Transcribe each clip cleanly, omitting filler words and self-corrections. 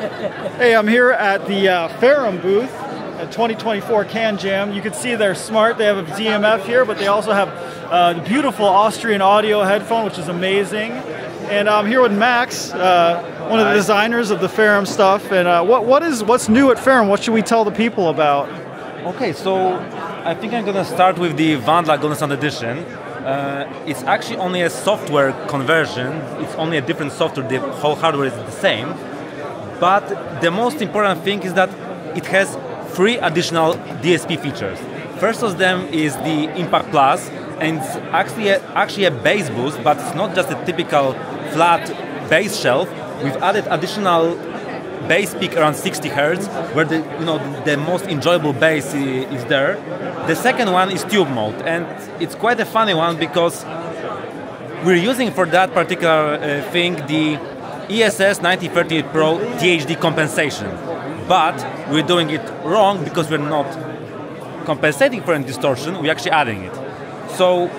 Hey, I'm here at the Ferrum booth at 2024 CanJam. You can see they're smart. They have a DMF here, but they also have the beautiful Austrian audio headphone, which is amazing. And I'm here with Maks, one of the designers of the Ferrum stuff. And what's new at Ferrum? What should we tell the people about? Okay, so I think I'm going to start with the WANDLA GoldenSound Edition. It's actually only a software conversion. It's only a different software. The whole hardware is the same. But the most important thing is that it has 3 additional DSP features. First of them is the Impact Plus, and it's actually a bass boost, but it's not just a typical flat bass shelf. We've added additional bass peak around 60 Hz, where the most enjoyable bass is there. The second one is tube mode, and it's quite a funny one because we're using for that particular thing the ESS 9038 Pro THD compensation, but we're doing it wrong because we're not compensating for any distortion, we're actually adding it. So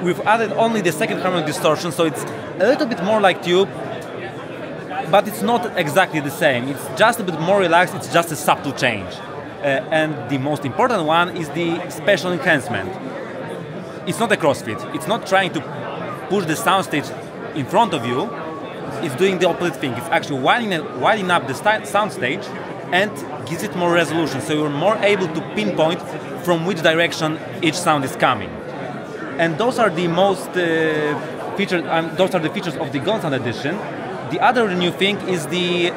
we've added only the second harmonic distortion, so it's a little bit more like tube, but it's not exactly the same. It's just a bit more relaxed, it's just a subtle change. And the most important one is the spatial enhancement. It's not a CrossFit. It's not trying to push the soundstage in front of you. It's doing the opposite thing. It's actually widening up the soundstage and gives it more resolution, so you're more able to pinpoint from which direction each sound is coming. And those are the most featured. Those are the features of the GoldenSound Edition. The other new thing is the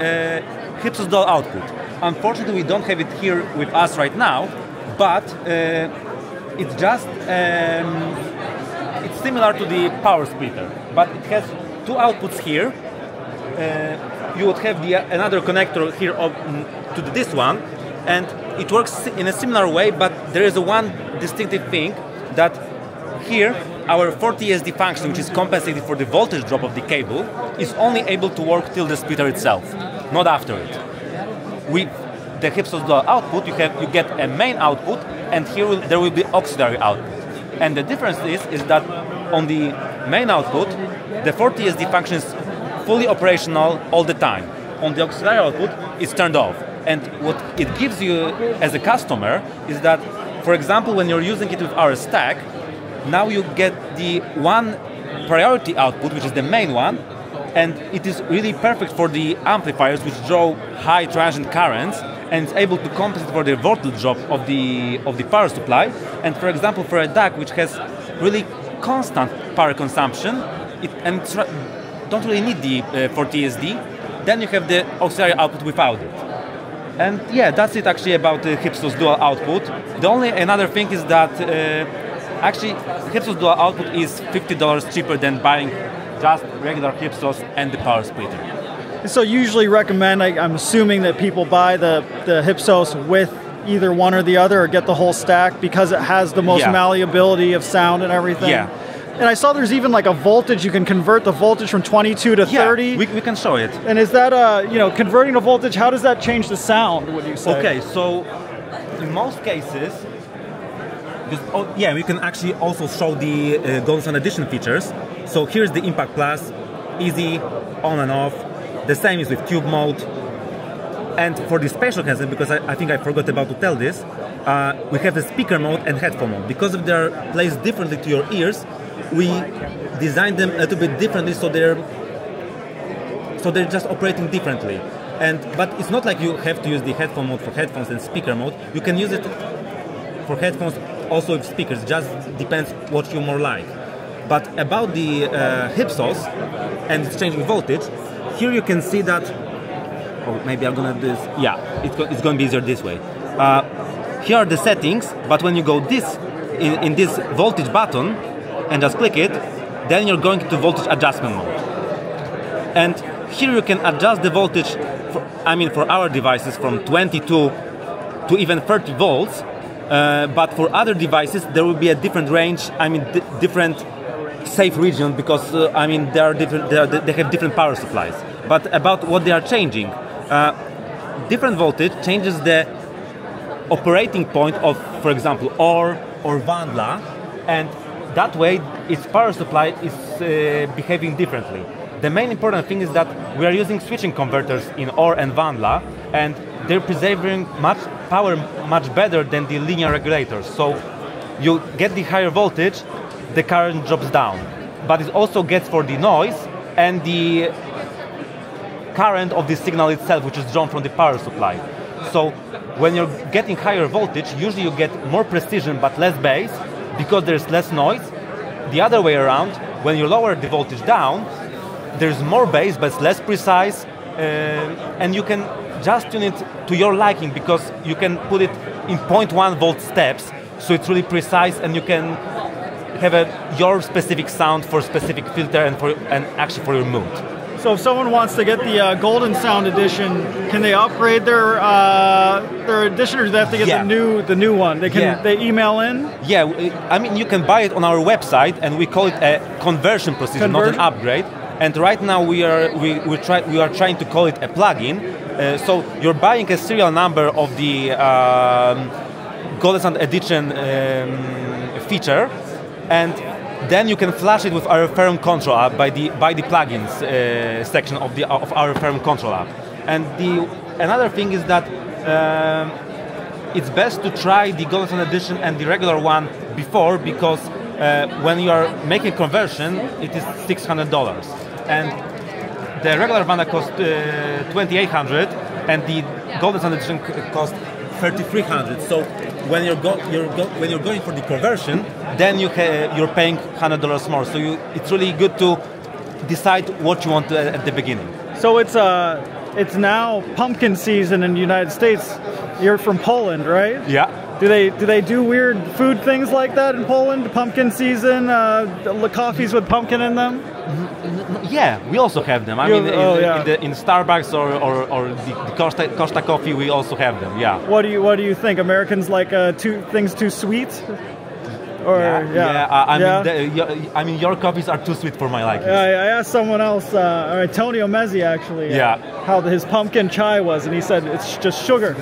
Hypsos dual output. Unfortunately, we don't have it here with us right now, but it's just it's similar to the power splitter, but it has 2 outputs here. You would have another connector here to this one, and it works in a similar way, but there is one distinctive thing, that here our 4TSD function, which is compensated for the voltage drop of the cable, is only able to work till the splitter itself, not after it. With the Hypsos dual output, you get a main output, and here there will be auxiliary output. And the difference is that on the main output, the 4TSD function is fully operational all the time. On the auxiliary output, it's turned off. And what it gives you as a customer is that, for example, when you're using it with our stack, now you get the one priority output, which is the main one, and it is really perfect for the amplifiers which draw high transient currents, and it's able to compensate for the voltage drop of the power supply. And for example, for a DAC which has really constant power consumption, don't really need the 4TSD, then you have the auxiliary output without it. And yeah, that's it actually about the Hypsos dual output. The only another thing is that actually Hypsos dual output is $50 cheaper than buying just regular Hypsos and the power splitter. So you usually recommend, I'm assuming, that people buy the Hypsos with either one or the other, or get the whole stack because it has the most malleability of sound and everything. Yeah. And I saw there's even like a voltage. You can convert the voltage from 22 to 30. Yeah, we can show it. And is that, converting the voltage, how does that change the sound, would you say? Okay, so in most cases, we can actually also show the GoldenSound Edition features. So here's the Impact Plus, easy, on and off. The same is with tube mode. And for the spatial enhancement, because I think I forgot about to tell this, we have the speaker mode and headphone mode. Because of they're placed differently to your ears, we designed them a little bit differently, so they're just operating differently. But it's not like you have to use the headphone mode for headphones and speaker mode. You can use it for headphones also with speakers. It just depends what you more like. But about the Hypsos and changing voltage, here you can see that. Oh, maybe I'm gonna do this. Yeah, it's gonna be easier this way. Here are the settings, but when you go in this voltage button and just click it, then you're going to voltage adjustment mode. And here you can adjust the voltage, for our devices from 22 to even 30 volts, but for other devices there will be a different range, different safe region, because they have different power supplies. But about what they are changing, different voltage changes the operating point of, for example, or WANDLA, and that way its power supply is behaving differently. the main important thing is that we are using switching converters in OR and WANDLA, and they're preserving power much better than the linear regulators. So you get the higher voltage, the current drops down. But it also gets for the noise and the current of the signal itself, which is drawn from the power supply. So when you're getting higher voltage, usually you get more precision but less bass because there's less noise. The other way around, when you lower the voltage down, there's more bass but it's less precise, and you can just tune it to your liking because you can put it in 0.1 volt steps, so it's really precise and you can have your specific sound for specific filter and actually for your mood. So if someone wants to get the GoldenSound Edition, can they upgrade their edition, or do they have to get the new one? They email in? Yeah, I mean you can buy it on our website, and we call it a conversion procedure, not an upgrade. And right now we are trying to call it a plugin. So you're buying a serial number of the GoldenSound Edition feature, and then you can flash it with our Ferrum control app by the plugins section of our Ferrum control app. And another thing is that it's best to try the GoldenSound Edition and the regular one before, because when you are making conversion, it is $600, and the regular WANDLA costs $2,800, and the GoldenSound Edition costs $3,300. So when you're going for the conversion, then you're paying $100 more. So it's really good to decide what you want at the beginning. So it's now pumpkin season in the United States. You're from Poland, right? Yeah. Do they do weird food things like that in Poland? Pumpkin season, coffees with pumpkin in them? Yeah, we also have them. I mean, in Starbucks or the Costa Coffee, we also have them. Yeah. What do you think? Americans like things too sweet? Or I mean, your coffees are too sweet for my liking. I asked someone else, Antonio Mezzi actually, how his pumpkin chai was, and he said it's just sugar.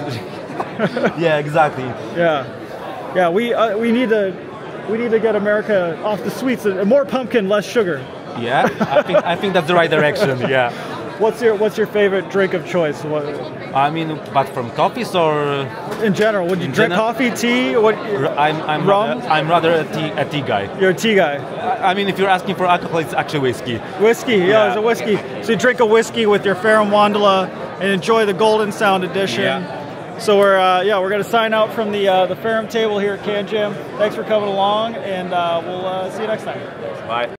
Yeah, exactly. Yeah. We need to get America off the sweets. More pumpkin, less sugar. Yeah, I think that's the right direction. Yeah. What's your favorite drink of choice? I mean, but from coffees or in general? Would you drink coffee, tea? I'm rather a tea guy. You're a tea guy. I mean, if you're asking for alcohol, it's actually whiskey. Whiskey, yeah, it's a whiskey. So you drink a whiskey with your Ferrum WANDLA and enjoy the GoldenSound Edition. Yeah. So we're going to sign out from the Ferrum table here at CanJam. Thanks for coming along, and we'll see you next time. Bye.